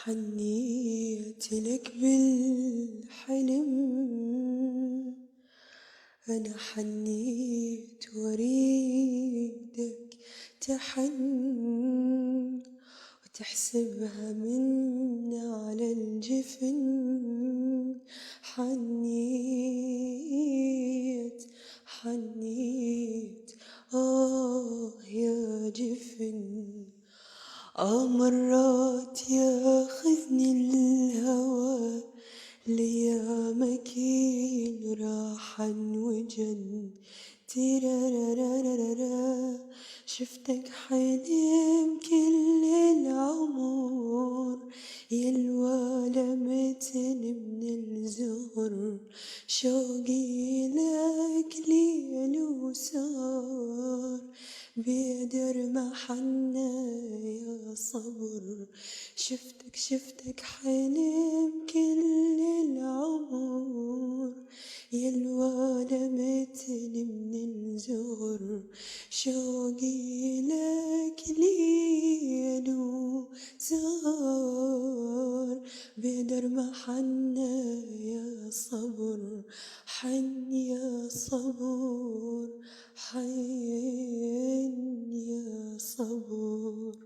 حنيت لك بالحلم، أنا حنيت وأريدك تحن وتحسبها من على الجفن. حنيت يا جفن. مرات ياخذني الهوى ليامك راحا وجن. تيرارارارارا شفتك حلم كل العمر، يا الوالمتن من الزهر. شوقي لك ليل وسهر بيدر محنة يا صبر. شفتك حلم كل العمر، يا الوالمتن من الزهر. شوقي لك ليل وسهر بيدر محنة يا صبر. حن يا صبور، حن يا صبور.